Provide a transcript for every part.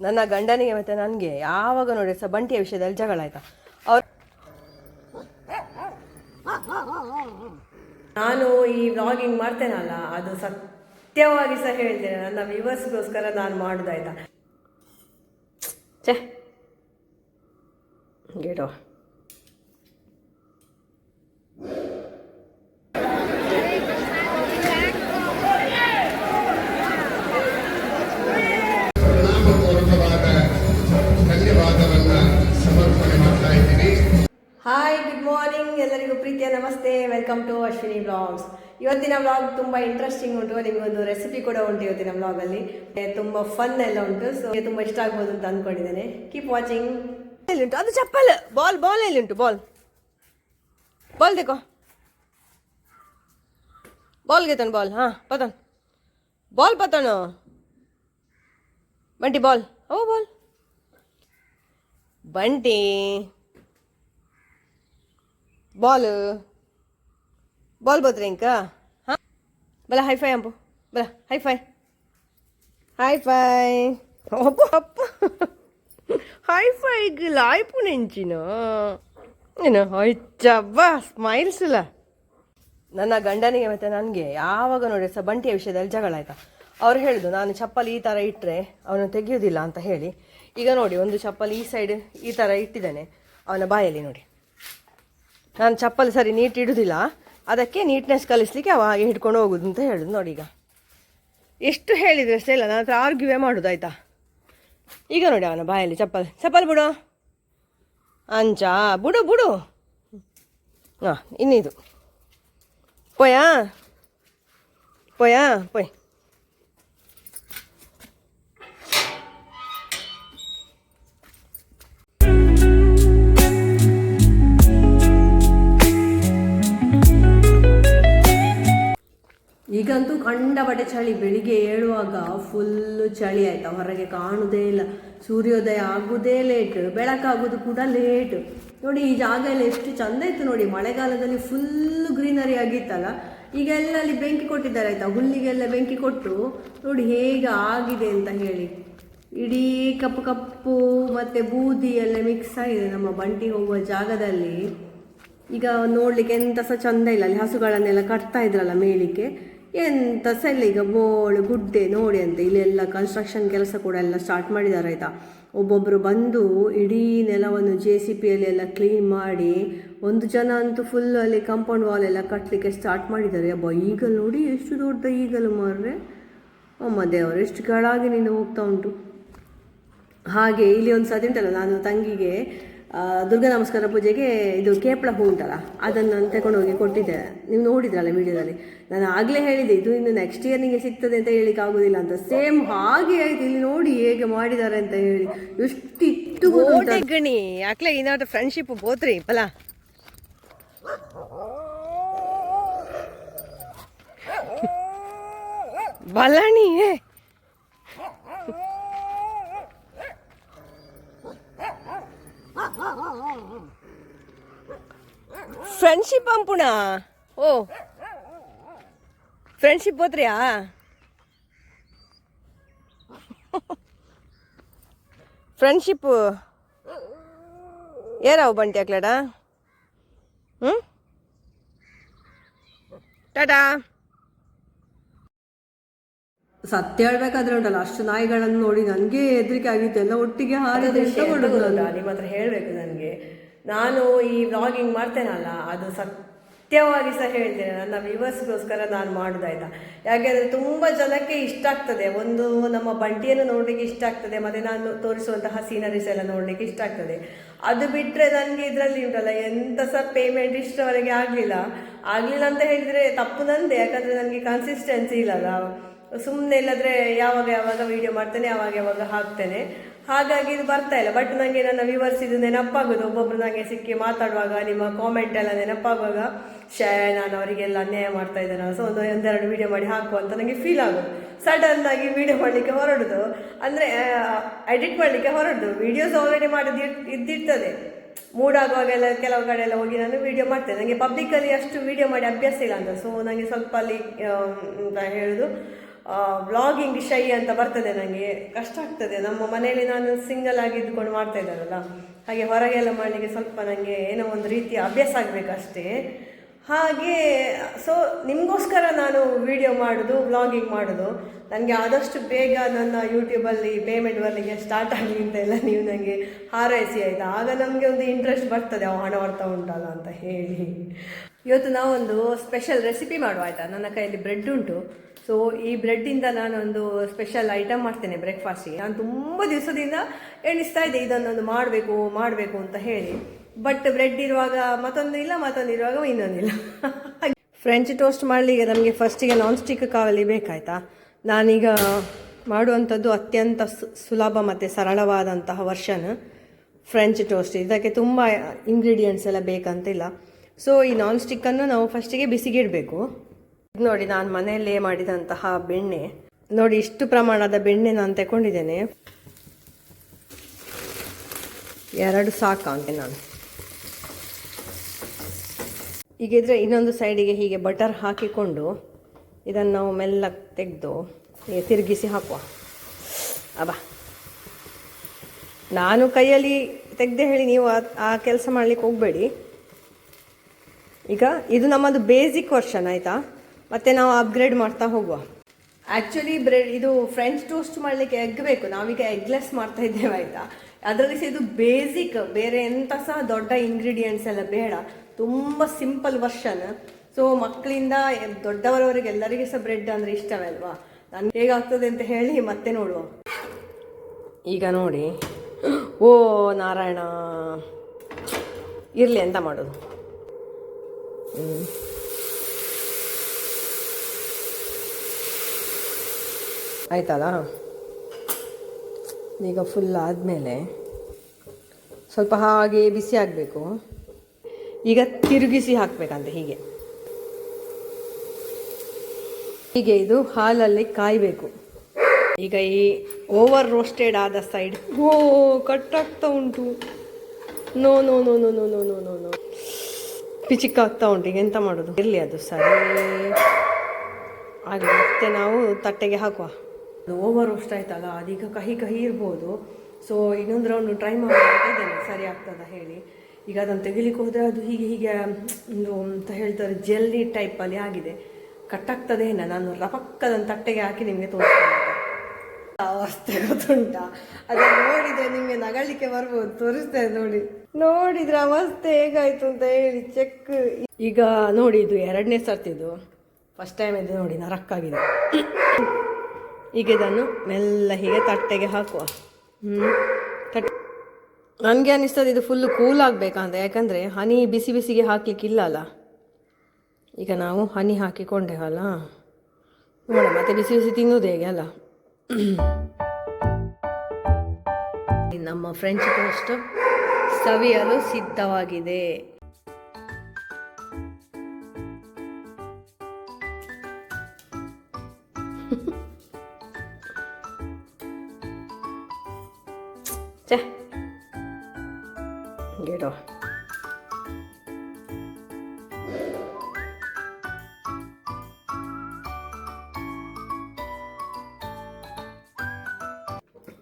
ನನ್ನ ಗಂಡನಿಗೆ ಮತ್ತು ನನಗೆ ಯಾವಾಗ ನೋಡಿ ಸಹ ಬಂಟಿಯ ವಿಷಯದಲ್ಲಿ ಜಗಳ ಆಯ್ತಾ. ಅವ್ರು ನಾನು ಈ ವ್ಲಾಗಿಂಗ್ ಮಾಡ್ತೇನಲ್ಲ, ಅದು ಸತ್ಯವಾಗಿ ಸಹ ಹೇಳ್ತೇನೆ, ನನ್ನ ವ್ಯೂವರ್ಸ್ಗೋಸ್ಕರ ನಾನು ಮಾಡೋದಾಯ್ತಾ. ಛೇ ಗೇಡೋ ಹಾಯ್, ಗುಡ್ ಮಾರ್ನಿಂಗ್ ಎಲ್ಲರಿಗೂ ಪ್ರೀತಿಯ ನಮಸ್ತೆ. Welcome to Ashwini vlogs. ಇವತ್ತಿನ ವ್ಲಾಗ್ ತುಂಬ ಇಂಟ್ರೆಸ್ಟಿಂಗ್ ಉಂಟು. ನಿಮಗೊಂದು ರೆಸಿಪಿ ಕೂಡ ಉಂಟು ಇವತ್ತಿನ ವ್ಲಾಗಲ್ಲಿ. ತುಂಬ ಫನ್ ಎಲ್ಲ ಉಂಟು. ಸೊ ತುಂಬ ಇಷ್ಟ ಆಗ್ಬೋದು ಅಂತ ಅಂದ್ಕೊಂಡಿದ್ದೇನೆ. Keep watching. ಎಲ್ಲಿ ಉಂಟು ಅದು ಚಪ್ಪಲ್? ಬಾಲ್ ಎಲ್ಲಿ ಉಂಟು? ಬಾಲ್ देखो, बॉल घेतो ना. बॉल हां पतन, बॉल पतन बंटी, बॉल हो बॉल बंटी, बॉल बोलते इंका. हां बला हाई फाई अंपु, बला हाई फाई हाई फाई ಲಾಯ್ಪು ನೆಂಚಿನ ಏನು ಹೊಯ್ಚವ್ವ ಸ್ಮೈಲ್ಸ್ ಇಲ್ಲ. ನನ್ನ ಗಂಡನಿಗೆ ಮತ್ತು ನನಗೆ ಯಾವಾಗ ನೋಡಿ ಸಹ ಬಂಟಿಯ ವಿಷಯದಲ್ಲಿ ಜಗಳ ಆಯ್ತಾ. ಅವ್ರು ಹೇಳಿದ್ರು ನಾನು ಚಪ್ಪಲಿ ಈ ಥರ ಇಟ್ಟರೆ ಅವನು ತೆಗೆಯೋದಿಲ್ಲ ಅಂತ ಹೇಳಿ. ಈಗ ನೋಡಿ, ಒಂದು ಚಪ್ಪಲಿ ಈ ಸೈಡ್ ಈ ಥರ ಇಟ್ಟಿದ್ದಾನೆ ಅವನ ಬಾಯಲ್ಲಿ. ನೋಡಿ, ನಾನು ಚಪ್ಪಲಿ ಸರಿ ನೀಟ್ ಇಡೋದಿಲ್ಲ, ಅದಕ್ಕೆ ನೀಟ್ನೆಸ್ ಕಲಿಸ್ಲಿಕ್ಕೆ ಅವ ಹಾಗೆ ಹಿಡ್ಕೊಂಡು ಹೋಗೋದು ಅಂತ ಹೇಳೋದು. ನೋಡಿ, ಈಗ ಎಷ್ಟು ಹೇಳಿದರೆ ಅಷ್ಟೇ ಇಲ್ಲ, ನನ್ನ ಹತ್ರ ಆರ್ಗ್ಯೂವೇ ಮಾಡೋದು ಆಯಿತಾ. ಈಗ ನೋಡಿ ಅವನ ಬಾಯಲ್ಲಿ ಚಪ್ಪಲ್ ಬಿಡು ಅಂಚ, ಬಿಡು. ಹಾಂ, ಇನ್ನಿದು ಪೋಯಾ ಪೋಯ್. ಈಗಂತೂ ಕಂಡಬಟ್ಟೆ ಚಳಿ. ಬೆಳಿಗ್ಗೆ ಏಳುವಾಗ ಫುಲ್ಲು ಚಳಿ ಆಯಿತಾ, ಹೊರಗೆ ಕಾಣುವುದೇ ಇಲ್ಲ. ಸೂರ್ಯೋದಯ ಆಗುವುದೇ ಲೇಟ್, ಬೆಳಕಾಗೋದು ಕೂಡ ಲೇಟ್. ನೋಡಿ, ಈ ಜಾಗ ಎಲ್ಲ ಎಷ್ಟು ಚಂದ ಇತ್ತು ನೋಡಿ. ಮಳೆಗಾಲದಲ್ಲಿ ಫುಲ್ಲು ಗ್ರೀನರಿ ಆಗಿತ್ತಲ್ಲ, ಈಗ ಎಲ್ಲ ಅಲ್ಲಿ ಬೆಂಕಿ ಕೊಟ್ಟಿದ್ದಾರೆ ಆಯಿತಾ. ಹುಲ್ಲಿಗೆಲ್ಲ ಬೆಂಕಿ ಕೊಟ್ಟು ನೋಡಿ ಹೇಗೆ ಆಗಿದೆ ಅಂತ ಹೇಳಿ. ಇಡೀ ಕಪ್ಪು ಮತ್ತು ಬೂದಿ ಎಲ್ಲ ಮಿಕ್ಸ್ ಆಗಿದೆ ನಮ್ಮ ಬಂಟಿ ಹೋಗುವ ಜಾಗದಲ್ಲಿ. ಈಗ ನೋಡಲಿಕ್ಕೆ ಎಂತ ಸಹ ಚಂದ ಇಲ್ಲ. ಅಲ್ಲಿ ಹಸುಗಳನ್ನೆಲ್ಲ ಕಟ್ತಾ ಇದ್ರಲ್ಲ ಮೇಲಿಕ್ಕೆ, ಎಂತ ಸಹ ಇಲ್ಲ. ಈಗ ಬೋಳು ಗುಡ್ಡೆ ನೋಡಿ ಅಂತ ಇಲ್ಲೆಲ್ಲ ಕನ್ಸ್ಟ್ರಕ್ಷನ್ ಕೆಲಸ ಕೂಡ ಎಲ್ಲ ಸ್ಟಾರ್ಟ್ ಮಾಡಿದ್ದಾರೆ ಆಯಿತಾ. ಒಬ್ಬೊಬ್ಬರು ಬಂದು ಇಡೀ ನೆಲವನ್ನು JCB ಎಲ್ಲ ಕ್ಲೀನ್ ಮಾಡಿ, ಒಂದು ಜನ ಅಂತೂ ಫುಲ್ ಅಲ್ಲಿ ಕಾಂಪೌಂಡ್ ವಾಲ್ ಎಲ್ಲ ಕಟ್ಟಲಿಕ್ಕೆ ಸ್ಟಾರ್ಟ್ ಮಾಡಿದ್ದಾರೆ. ಅಬ್ಬಾ, ಈಗಲ್ ನೋಡಿ ಎಷ್ಟು ದೊಡ್ಡ ಈಗಲು ಮಾರ್ರೆ. ಅಮ್ಮ ದೇವರು, ಎಷ್ಟು ಕೆಳಗೆ ನಿಂದ ಹೋಗ್ತಾ ಉಂಟು. ಹಾಗೆ ಇಲ್ಲಿ ಒಂದು ಸತಿ ಉಂಟಲ್ಲ, ನಾನು ತಂಗಿಗೆ ದುರ್ಗಾ ನಮಸ್ಕಾರ ಪೂಜೆಗೆ ಇದು ಕೇಪಳ ಹೂ ಉಂಟಲ್ಲ, ಅದನ್ನು ನಾನು ತಗೊಂಡೋಗಿ ಕೊಟ್ಟಿದ್ದೆ. ನೀವು ನೋಡಿದ್ರಲ್ಲ ವಿಡಿಯೋದಲ್ಲಿ. ನಾನು ಆಗಲೇ ಹೇಳಿದೆ ಇದು ಇನ್ನು ನೆಕ್ಸ್ಟ್ ಇಯರ್ ನಿಮಗೆ ಸಿಗ್ತದೆ ಅಂತ ಹೇಳಿಕ್ಕೆ ಆಗೋದಿಲ್ಲ ಅಂತ. ಸೇಮ್ ಹಾಗೆ ಆಯ್ತು. ಇಲ್ಲಿ ನೋಡಿ ಹೇಗೆ ಮಾಡಿದ್ದಾರೆ ಅಂತ ಹೇಳಿ, ಎಷ್ಟು ಇಟ್ಟು ಗಣಿ ಯಾಕಲೆ ಇನ್ನಾಟ ಫ್ರೆಂಡ್ಶಿಪ್ ಬೋತ್ರಿ ಪಲ. ಬಲಾಣಿ ಫ್ರೆಂಡ್ಶಿಪ್ ಅಂಪುಣ. ಓ ಫ್ರೆಂಡ್ಶಿಪ್ ಹೋತ್ರಿಯಾ? ಫ್ರೆಂಡ್ಶಿಪ್ ಏರಾವು ಬಂಟಿ ಅಕ್ಲಡ. ಟಾಟಾ. ಸತ್ಯ ಹೇಳ್ಬೇಕಾದ್ರೆ ಉಂಟಲ್ಲ, ಅಷ್ಟು ನಾಯಿಗಳನ್ನು ನೋಡಿ ನನಗೆ ಹೆದರಿಕೆ ಆಗಿತ್ತು. ಎಲ್ಲ ಒಟ್ಟಿಗೆ ಹಾರಿದ್ರೆ ನಿಮ್ಮ ಹತ್ರ ಹೇಳಬೇಕು ನನಗೆ. ನಾನು ಈ ವ್ಲಾಗಿಂಗ್ ಮಾಡ್ತೇನಲ್ಲ, ಅದು ಸತ್ಯವಾಗಿ ಸಹ ಹೇಳ್ತೇನೆ, ನನ್ನ ವ್ಯೂವರ್ಸ್ಗೋಸ್ಕರ ನಾನು ಮಾಡೋದಾಯ್ತಾ. ಯಾಕೆಂದರೆ ತುಂಬ ಜನಕ್ಕೆ ಇಷ್ಟ ಆಗ್ತದೆ. ಒಂದು ನಮ್ಮ ಬಂಟಿಯನ್ನು ನೋಡಲಿಕ್ಕೆ ಇಷ್ಟ ಆಗ್ತದೆ, ಮತ್ತು ನಾನು ತೋರಿಸುವಂತಹ ಸೀನರೀಸ್ ಎಲ್ಲ ನೋಡಲಿಕ್ಕೆ ಇಷ್ಟ ಆಗ್ತದೆ. ಅದು ಬಿಟ್ಟರೆ ನನಗೆ ಇದರಲ್ಲಿ ಉಂಟಲ್ಲ ಎಂಥ ಸಹ ಪೇಮೆಂಟ್ ಇಷ್ಟವರೆಗೆ ಆಗಲಿಲ್ಲ ಅಂತ ಹೇಳಿದರೆ ತಪ್ಪು ನಂದೆ. ಯಾಕಂದರೆ ನನಗೆ ಕನ್ಸಿಸ್ಟೆನ್ಸಿ ಇಲ್ಲಲ್ಲ. ಸುಮ್ಮನೆ ಇಲ್ಲದ್ರೆ ಯಾವಾಗ ವೀಡಿಯೋ ಮಾಡ್ತೇನೆ, ಯಾವಾಗ ಹಾಕ್ತೇನೆ. ಹಾಗಾಗಿ ಇದು ಬರ್ತಾ ಇಲ್ಲ. ಬಟ್ ನನಗೆ ನನ್ನ ವ್ಯೂವರ್ಸ್ ಇದು ನೆನಪಾಗೋದು. ಒಬ್ಬೊಬ್ರು ನನಗೆ ಸಿಕ್ಕಿ ಮಾತಾಡುವಾಗ, ನಿಮ್ಮ ಕಾಮೆಂಟ್ ಎಲ್ಲ ನೆನಪಾಗುವಾಗ, ನಾನು ಅವರಿಗೆಲ್ಲ ಅನ್ಯಾಯ ಮಾಡ್ತಾ ಇದ್ದೇನೆ, ಸೊ ಒಂದೆರಡು ವೀಡಿಯೋ ಮಾಡಿ ಹಾಕುವ ಅಂತ ನನಗೆ ಫೀಲ್ ಆಗೋದು. ಸಡನ್ ಆಗಿ ವೀಡಿಯೋ ಮಾಡಲಿಕ್ಕೆ ಹೊರಡುದು, ಅಂದರೆ ಎಡಿಟ್ ಮಾಡಲಿಕ್ಕೆ ಹೊರಡುದು. ವೀಡಿಯೋಸ್ ಆಲ್ರೆಡಿ ಮಾಡೋದು ಇದ್ದಿರ್ತದೆ. ಮೂಡಾಗುವಾಗೆಲ್ಲ ಕೆಲವು ಕಡೆ ಎಲ್ಲ ಹೋಗಿ ನಾನು ವೀಡಿಯೋ ಮಾಡ್ತೇನೆ. ನನಗೆ ಪಬ್ಲಿಕ್ಕಲ್ಲಿ ಅಷ್ಟು ವೀಡಿಯೋ ಮಾಡಿ ಅಭ್ಯಾಸ ಇಲ್ಲ ಅಂತ. ಸೊ ನನಗೆ ಸ್ವಲ್ಪ ಅಲ್ಲಿ ಅಂತ ಹೇಳೋದು ವ್ಲಾಗಿಂಗ್ ಶೈ ಅಂತ ಬರ್ತದೆ, ನನಗೆ ಕಷ್ಟ ಆಗ್ತದೆ. ನಮ್ಮ ಮನೆಯಲ್ಲಿ ನಾನು ಸಿಂಗಲ್ ಆಗಿ ಇದ್ಕೊಂಡು ಮಾಡ್ತಾ ಇದ್ದಾರಲ್ಲ, ಹಾಗೆ ಹೊರಗೆಲ್ಲ ಮಾಡಲಿಕ್ಕೆ ಸ್ವಲ್ಪ ನನಗೆ ಏನೋ ಒಂದು ರೀತಿಯ ಅಭ್ಯಾಸ ಆಗಬೇಕಷ್ಟೇ. ಹಾಗೆ ಸೊ ನಿಮಗೋಸ್ಕರ ನಾನು ವಿಡಿಯೋ ಮಾಡೋದು, ವ್ಲಾಗಿಂಗ್ ಮಾಡೋದು. ನನಗೆ ಆದಷ್ಟು ಬೇಗ ನನ್ನ ಯೂಟ್ಯೂಬಲ್ಲಿ ಪೇಮೆಂಟ್ ಬರಲಿಕ್ಕೆ ಸ್ಟಾರ್ಟ್ ಆಗಲಿ ಅಂತ ಎಲ್ಲ ನೀವು ನನಗೆ ಹಾರೈಸಿ ಆಯಿತಾ. ಆಗ ನಮಗೆ ಒಂದು ಇಂಟ್ರೆಸ್ಟ್ ಬರ್ತದೆ, ಹಣ ಬರ್ತಾ ಉಂಟಲ್ಲ ಅಂತ ಹೇಳಿ. ಇವತ್ತು ನಾವೊಂದು ಸ್ಪೆಷಲ್ ರೆಸಿಪಿ ಮಾಡುವ ಆಯಿತಾ. ನನ್ನ ಕೈಯಲ್ಲಿ ಬ್ರೆಡ್ ಉಂಟು. ಸೊ ಈ ಬ್ರೆಡ್ಡಿಂದ ನಾನೊಂದು ಸ್ಪೆಷಲ್ ಐಟಮ್ ಮಾಡ್ತೇನೆ ಬ್ರೇಕ್ಫಾಸ್ಟಿಗೆ. ನಾನು ತುಂಬ ದಿವಸದಿಂದ ಎಣಿಸ್ತಾ ಇದ್ದೆ ಇದನ್ನೊಂದು ಮಾಡಬೇಕು ಅಂತ ಹೇಳಿ. ಬಟ್ ಬ್ರೆಡ್ ಇರುವಾಗ ಮತ್ತೊಂದಿಲ್ಲ ಇನ್ನೊಂದಿಲ್ಲ. ಫ್ರೆಂಚ್ ಟೋಸ್ಟ್ ಮಾಡಲಿಕ್ಕೆ ನಮಗೆ ಫಸ್ಟಿಗೆ ನಾನ್ ಸ್ಟಿಕ್ ಕಾವಲಿ ಬೇಕಾಯ್ತಾ. ನಾನೀಗ ಮಾಡುವಂಥದ್ದು ಅತ್ಯಂತ ಸುಲಭ ಮತ್ತು ಸರಳವಾದಂತಹ ವರ್ಷನ್ ಫ್ರೆಂಚ್ ಟೋಸ್ಟ್. ಇದಕ್ಕೆ ತುಂಬ ಇಂಗ್ರೀಡಿಯೆಂಟ್ಸ್ ಎಲ್ಲ ಬೇಕಂತಿಲ್ಲ. ಸೊ ಈ ನಾನ್ ಸ್ಟಿಕ್ಕನ್ನು ನಾವು ಫಸ್ಟಿಗೆ ಬಿಸಿಗೆ ಇಡಬೇಕು. ನೋಡಿ, ನಾನು ಮನೆಯಲ್ಲೇ ಮಾಡಿದಂತಹ ಬೆಣ್ಣೆ ನೋಡಿ, ಇಷ್ಟು ಪ್ರಮಾಣದ ಬೆಣ್ಣೆ ನಾನು ತಗೊಂಡಿದ್ದೇನೆ. 2 ಸಾಕು ಅಂತ ನಾನು ಹೀಗಿದ್ರೆ ಇನ್ನೊಂದು ಸೈಡಿಗೆ ಹೀಗೆ ಬಟರ್ ಹಾಕಿಕೊಂಡು ಇದನ್ನು ನಾವು ಮೆಲ್ಲ ತೆಗೆದು ತಿರುಗಿಸಿ ಹಾಕುವ. ನಾನು ಕೈಯಲ್ಲಿ ತೆಗೆದೇ ಹೇಳಿ ನೀವು ಆ ಕೆಲಸ ಮಾಡಲಿಕ್ಕೆ ಹೋಗಬೇಡಿ. ಈಗ ಇದು ನಮ್ಮದು ಬೇಸಿಕ್ ವರ್ಷನ್ ಆಯಿತಾ, ಮತ್ತು ನಾವು ಅಪ್ಗ್ರೇಡ್ ಮಾಡ್ತಾ ಹೋಗುವ. ಆ್ಯಕ್ಚುಲಿ ಇದು ಫ್ರೆಂಚ್ ಟೋಸ್ಟ್ ಮಾಡಲಿಕ್ಕೆ ಎಗ್ ಬೇಕು. ನಾವೀಗ ಎಗ್ಲೆಸ್ ಮಾಡ್ತಾ ಇದ್ದೇವೆ ಆಯಿತಾ. ಅದರಲ್ಲಿ ಸಹ ಇದು ಬೇಸಿಕ್, ಬೇರೆ ಎಂಥ ಸಹ ದೊಡ್ಡ ಇಂಗ್ರೀಡಿಯೆಂಟ್ಸ್ ಎಲ್ಲ ಬೇಡ. ತುಂಬ ಸಿಂಪಲ್ ವರ್ಷನ್. ಸೊ ಮಕ್ಕಳಿಂದ ದೊಡ್ಡವರವರೆಗೆ ಎಲ್ಲರಿಗೆ ಸಹ ಬ್ರೆಡ್ ಅಂದರೆ ಇಷ್ಟವೇ ಅಲ್ವಾ. ನನಗೆ ಹೇಗಾಗ್ತದೆ ಅಂತ ಹೇಳಿ ಮತ್ತೆ ನೋಡುವ. ಈಗ ನೋಡಿ, ಓ ನಾರಾಯಣ, ಇರಲಿ ಎಂತ ಮಾಡೋದು. ಆಯ್ತಲ್ಲ. ಈಗ ಫುಲ್ ಆದಮೇಲೆ ಸ್ವಲ್ಪ ಹಾಗೆ ಬಿಸಿ ಆಗಬೇಕು. ಈಗ ತಿರುಗಿಸಿ ಹಾಕಬೇಕಂತೆ ಹೀಗೆ ಇದು ಹಾಲಲ್ಲಿ ಕಾಯಬೇಕು. ಈಗ ಈ ಓವರ್ ರೋಸ್ಟೆಡ್ ಆದ ಸೈಡ್ ಕಟ್ಟಾಗ್ತಾ ಉಂಟು. No no no no no no no no no ಪಿಚಿಕ್ಕಾಗ್ತಾ ಉಂಟು. ಈಗ ಎಂತ ಮಾಡೋದು, ಇರಲಿ ಅದು ಸರಿ ಹಾಗೆ. ಮತ್ತೆ ನಾವು ತಟ್ಟೆಗೆ ಹಾಕುವ. ಅದು ಓವರ್ ರೋಸ್ಟ್ ಆಯ್ತಲ್ಲ, ಅದೀಗ ಕಹಿ ಇರ್ಬೋದು. ಸೊ ಇನ್ನೊಂದು ರೌಂಡ್ ಟ್ರೈ ಮಾಡ್ತಾ ಇದ್ದೇನೆ ಸರಿ ಆಗ್ತದ ಹೇಳಿ. ಈಗ ಅದನ್ನು ತೆಗಿಲಿಕ್ಕೆ ಹೋದರೆ ಅದು ಹೀಗೆ ಒಂದು ಅಂತ ಹೇಳ್ತಾರೆ ಜೆಲ್ಲಿ ಟೈಪಲ್ಲಿ ಆಗಿದೆ. ಕಟ್ಟಾಗ್ತದೆ ನಾನು ರಪಕ್ಕದನ್ನು ತಟ್ಟೆಗೆ ಹಾಕಿ ನಿಮಗೆ ತೋರಿಸ್ತೇನೆ. ಅವಸ್ಥೆ ಗೊತ್ತುಂಟ, ಅದನ್ನು ನೋಡಿದರೆ ನಿಮಗೆ ನಗಲಿಕ್ಕೆ ಬರ್ಬೋದು. ತೋರಿಸ್ತೇನೆ ನೋಡಿದ್ರೆ ಅವಸ್ಥೆ ಹೇಗಾಯ್ತು ಅಂತ ಹೇಳಿ ಚೆಕ್. ಈಗ ನೋಡಿ, ಇದು 2ನೇ ಸರ್ತಿದು. ಫಸ್ಟ್ ಟೈಮ್ ಇದು ನೋಡಿ ನರಕ್ಕಾಗಿದೆ. ಈಗ ಇದನ್ನು ಮೆಲ್ಲ ಹೀಗೆ ತಟ್ಟೆಗೆ ಹಾಕುವ. ನನಗೆ ಅನ್ನಿಸ್ತದೆ ಇದು ಫುಲ್ಲು ಕೂಲ್ ಆಗಬೇಕಂತ, ಯಾಕಂದರೆ ಹನಿ ಬಿಸಿಗೆ ಹಾಕಲಿಕ್ಕಿಲ್ಲ ಅಲ್ಲ. ಈಗ ನಾವು ಹನಿ ಹಾಕಿಕೊಂಡೇವಲ್ಲ, ನೋಡ ಮತ್ತೆ ಬಿಸಿ ತಿನ್ನೋದು ಹೇಗೆ ಅಲ್ಲ. ನಮ್ಮ ಫ್ರೆಂಚ್ ಟೋಸ್ಟ್ ಸವಿಯಲು ಸಿದ್ಧವಾಗಿದೆ. ಗೆಡೋ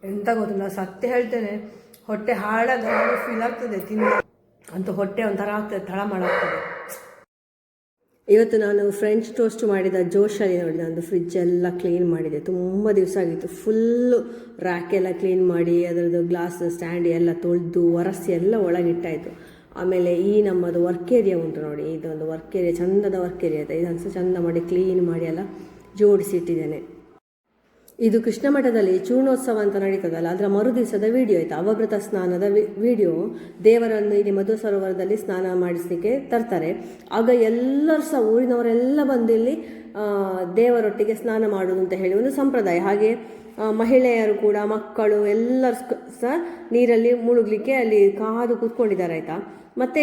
ಎಂತ ಗೊತ್ತಿಲ್ಲ, ಸತ್ಯ ಹೇಳ್ತೇನೆ, ಹೊಟ್ಟೆ ಹಾಳಾದ ಫೀಲ್ ಆಗ್ತದೆ ತಿನ್ನ ಅಂತೂ. ಹೊಟ್ಟೆ ಒಂಥರ ಆಗ್ತದೆ, ತಳಮಳ ಆಗ್ತದೆ. ಇವತ್ತು ನಾನು ಫ್ರೆಂಚ್ ಟೋಸ್ಟ್ ಮಾಡಿದ ಜೋಶಲ್ಲಿ ನೋಡಿ, ನಂದು ಫ್ರಿಜ್ ಎಲ್ಲ ಕ್ಲೀನ್ ಮಾಡಿದೆ. ತುಂಬ ದಿವಸ ಆಗಿತ್ತು. ಫುಲ್ಲು ರ್ಯಾಕೆಲ್ಲ ಕ್ಲೀನ್ ಮಾಡಿ ಅದರದ್ದು ಗ್ಲಾಸ್ ಸ್ಟ್ಯಾಂಡ್ ಎಲ್ಲ ತೊಳೆದು ಒರೆಸಿ ಎಲ್ಲ ಒಳಗಿಟ್ಟಾಯಿತು. ಆಮೇಲೆ ಈ ನಮ್ಮದು ವರ್ಕ್ ಏರಿಯಾ ಉಂಟು ನೋಡಿ, ಇದೊಂದು ವರ್ಕ್ ಏರಿಯಾ, ಚಂದದ ವರ್ಕ್ ಏರಿಯಾ ಇದೆ. ಇದನ್ನು ಸಹ ಚಂದ ಮಾಡಿ ಕ್ಲೀನ್ ಮಾಡಿ ಎಲ್ಲ ಜೋಡಿಸಿಟ್ಟಿದ್ದೇನೆ. ಇದು ಕೃಷ್ಣ ಮಠದಲ್ಲಿ ಚೂರ್ಣೋತ್ಸವ ಅಂತ ನಡೀತದಲ್ಲ, ಅದರ ಮರುದಿವಸದ ವಿಡಿಯೋ ಆಯಿತು. ಅವಭೃತ ಸ್ನಾನದ ವಿಡಿಯೋ. ದೇವರನ್ನು ಇಲ್ಲಿ ಮಧು ಸರೋವರದಲ್ಲಿ ಸ್ನಾನ ಮಾಡಿಸಲಿಕ್ಕೆ ತರ್ತಾರೆ. ಆಗ ಎಲ್ಲರೂ ಸಹ ಊರಿನವರೆಲ್ಲ ಬಂದು ಇಲ್ಲಿ ದೇವರೊಟ್ಟಿಗೆ ಸ್ನಾನ ಮಾಡೋದು ಅಂತ ಹೇಳಿ ಒಂದು ಸಂಪ್ರದಾಯ. ಹಾಗೆ ಮಹಿಳೆಯರು ಕೂಡ, ಮಕ್ಕಳು ಎಲ್ಲರೂ ಸಹ ನೀರಲ್ಲಿ ಮುಳುಗಲಿಕ್ಕೆ ಅಲ್ಲಿ ಕಾದು ಕೂತ್ಕೊಂಡಿದ್ದಾರೆ ಆಯಿತಾ. ಮತ್ತು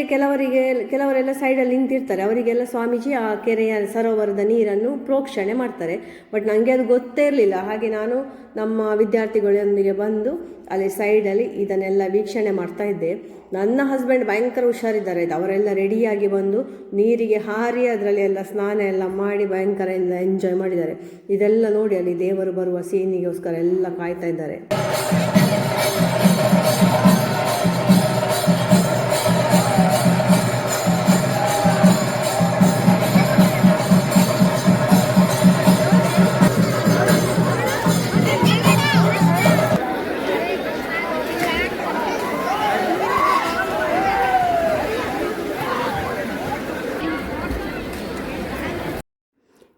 ಕೆಲವರೆಲ್ಲ ಸೈಡಲ್ಲಿ ನಿಂತಿರ್ತಾರೆ, ಅವರಿಗೆಲ್ಲ ಸ್ವಾಮೀಜಿ ಆ ಕೆರೆಯ ಸರೋವರದ ನೀರನ್ನು ಪ್ರೋಕ್ಷಣೆ ಮಾಡ್ತಾರೆ. ಬಟ್ ನನಗೆ ಅದು ಗೊತ್ತೇ ಇರಲಿಲ್ಲ. ಹಾಗೆ ನಾನು ನಮ್ಮ ವಿದ್ಯಾರ್ಥಿಗಳೊಂದಿಗೆ ಬಂದು ಅಲ್ಲಿ ಸೈಡಲ್ಲಿ ಇದನ್ನೆಲ್ಲ ವೀಕ್ಷಣೆ ಮಾಡ್ತಾ ಇದ್ದೆ. ನನ್ನ ಹಸ್ಬೆಂಡ್ ಭಯಂಕರ ಹುಷಾರಿದ್ದಾರೆ, ಅವರೆಲ್ಲ ರೆಡಿಯಾಗಿ ಬಂದು ನೀರಿಗೆ ಹಾರಿ ಅದರಲ್ಲಿ ಎಲ್ಲ ಸ್ನಾನ ಎಲ್ಲ ಮಾಡಿ ಭಯಂಕರ ಎಂಜಾಯ್ ಮಾಡಿದ್ದಾರೆ. ಇದೆಲ್ಲ ನೋಡಿ ಅಲ್ಲಿ ದೇವರು ಬರುವ ಸೀನಿಗೋಸ್ಕರ ಎಲ್ಲ ಕಾಯ್ತಾ ಇದ್ದಾರೆ.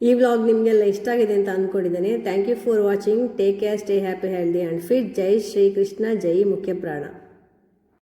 ಈ ವ್ಲಾಗ್ ನಿಮಗೆಲ್ಲ ಇಷ್ಟ ಆಗಿದೆ ಅಂತ ಅಂದ್ಕೊಂಡಿದ್ದೇನೆ. Thank you for watching. Take care, stay happy, healthy and fit. ಜೈ ಶ್ರೀ ಕೃಷ್ಣ, ಜೈ ಮುಖ್ಯ ಪ್ರಾಣ.